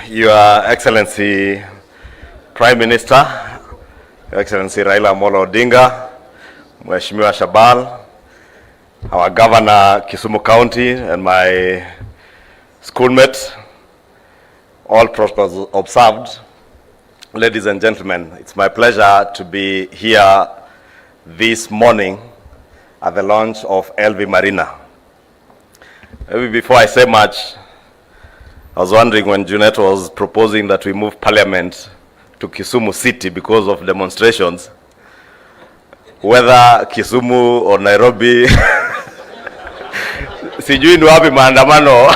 Your Excellency Prime Minister, Your Excellency Raila Amolo Odinga, Mheshimiwa Shabal, our Governor Kisumu County, and my schoolmates, all protocols observed. Ladies and gentlemen, it's my pleasure to be here this morning at the launch of LV Marina. Maybe before I say much, I was wondering when Junet was proposing that we move Parliament to Kisumu City because of demonstrations, whether Kisumu or Nairobi, sijui ni wapi maandamano.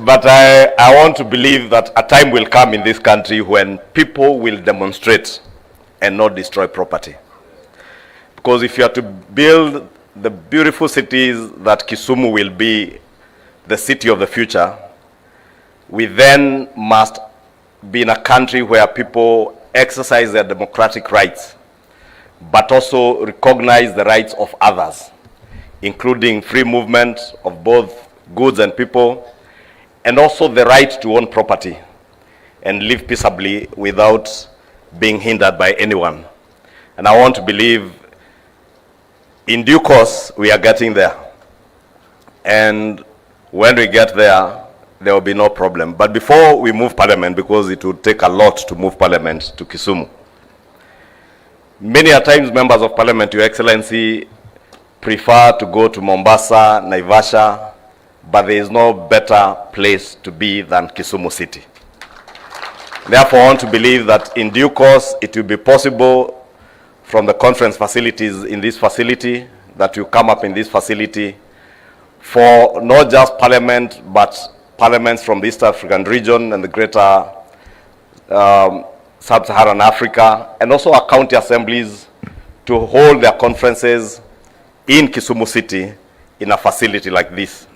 But I want to believe that a time will come in this country when people will demonstrate and not destroy property. Because if you are to build the beautiful cities that Kisumu will be the city of the future, we then must be in a country where people exercise their democratic rights, but also recognize the rights of others, including free movement of both goods and people, and also the right to own property and live peaceably without being hindered by anyone. And I want to believe in due course we are getting there. And when we get there, there will be no problem. But before we move Parliament, because it would take a lot to move Parliament to Kisumu, many a times members of Parliament, Your Excellency, prefer to go to Mombasa, Naivasha, but there is no better place to be than Kisumu City. Therefore, I want to believe that in due course it will be possible from the conference facilities in this facility that will come up in this facility for not just Parliament, but parliaments from the East African region and the greater Sub-Saharan Africa, and also our county assemblies to hold their conferences in Kisumu City in a facility like this.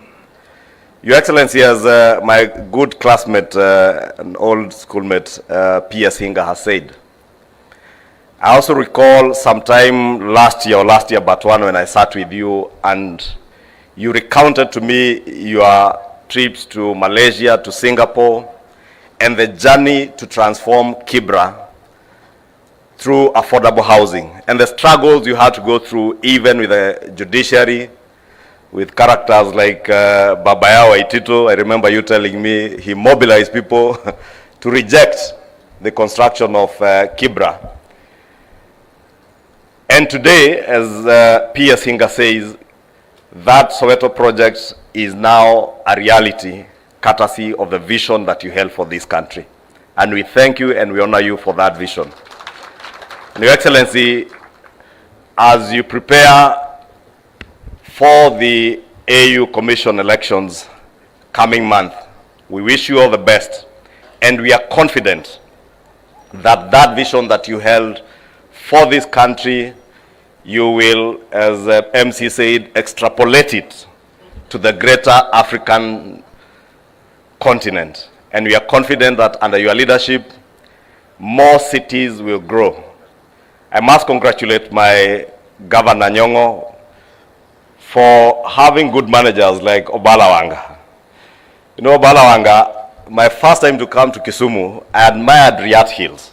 Your Excellency, as my good classmate and old schoolmate P.S. Hinga has said, I also recall sometime last year but one, when I sat with you and you recounted to me your trips to Malaysia, to Singapore, and the journey to transform Kibra through affordable housing, and the struggles you had to go through even with the judiciary, with characters like Babayao Waitito. I remember you telling me he mobilized people to reject the construction of Kibra. And today, as P.S. Hinga says, that Soweto project is now a reality, courtesy of the vision that you held for this country. And we thank you and we honor you for that vision. And Your Excellency, as you prepare for the AU Commission elections coming month, we wish you all the best. And we are confident that that vision that you held for this country, you will, as MC said, extrapolate it to the greater African continent. And we are confident that under your leadership, more cities will grow. I must congratulate my Governor Nyong'o for having good managers like Obalawanga. You know, Obalawanga, my first time to come to Kisumu, I admired Riyadh Hills.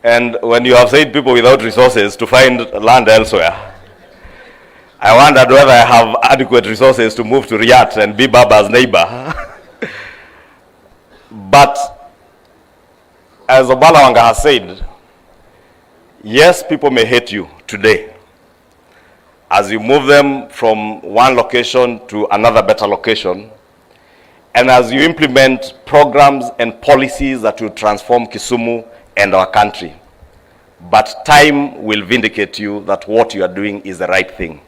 And when you have said people without resources to find land elsewhere, I wondered whether I have adequate resources to move to Riyadh and be Baba's neighbor. But as Obalawanga has said, yes, people may hate you today as you move them from one location to another better location, and as you implement programs and policies that will transform Kisumu and our country. But time will vindicate you that what you are doing is the right thing.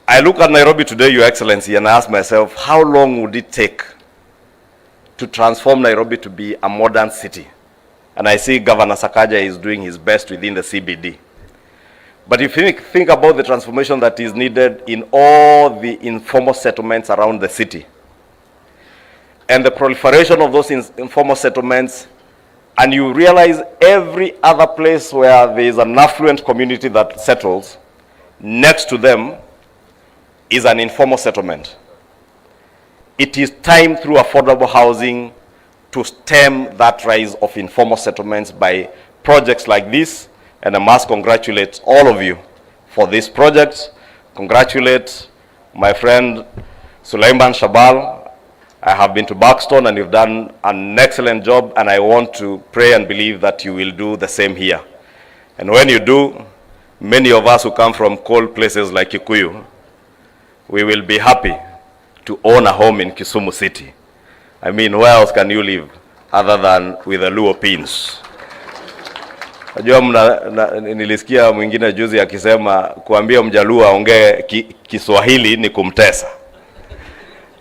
I look at Nairobi today, Your Excellency, and I ask myself, how long would it take to transform Nairobi to be a modern city? And I see Governor Sakaja is doing his best within the CBD. But if you think about the transformation that is needed in all the informal settlements around the city, and the proliferation of those informal settlements, and you realize every other place where there is an affluent community that settles, next to them is an informal settlement. It is time through affordable housing to stem that rise of informal settlements by projects like this, and I must congratulate all of you for this project. Congratulate my friend Sulaiman Shabal. I have been to Buxton and you've done an excellent job, and I want to pray and believe that you will do the same here. And when you do, many of us who come from cold places like Kikuyu, we will be happy to own a home in Kisumu City. I mean, where else can you live other than with the Luo pins? Najua nilisikia mwingine juzi akisema kuambia Mjaluo aongee Kiswahili ni kumtesa.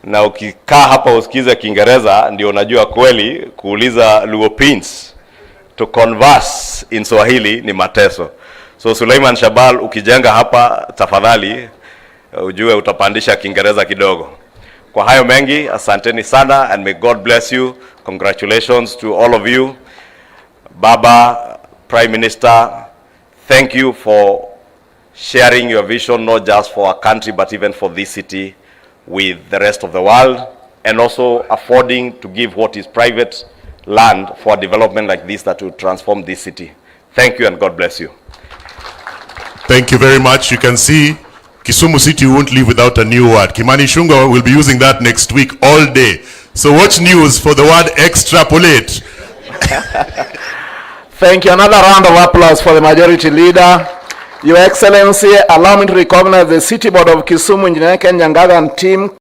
Na ukikaa hapa usikize Kiingereza ndio unajua kweli kuuliza Luo pins to converse in Swahili ni mateso. So Sulaiman Shabal, ukijenga hapa tafadhali ujue utapandisha Kiingereza kidogo. Kwa hayo mengi, asanteni sana, and may God bless you. Congratulations to all of you. Baba, Prime Minister, thank you for sharing your vision, not just for our country, but even for this city with the rest of the world, and also affording to give what is private land for a development like this that will transform this city. Thank you, and God bless you. Thank you very much. You can see Kisumu City won't live without a new word. Kimani Ichungwa will be using that next week all day. So watch news for the word extrapolate. Thank you. Another round of applause for the majority leader. Your Excellency, allow me to recognize the City Board of Kisumu, Engineer Ken Nyangaga and team.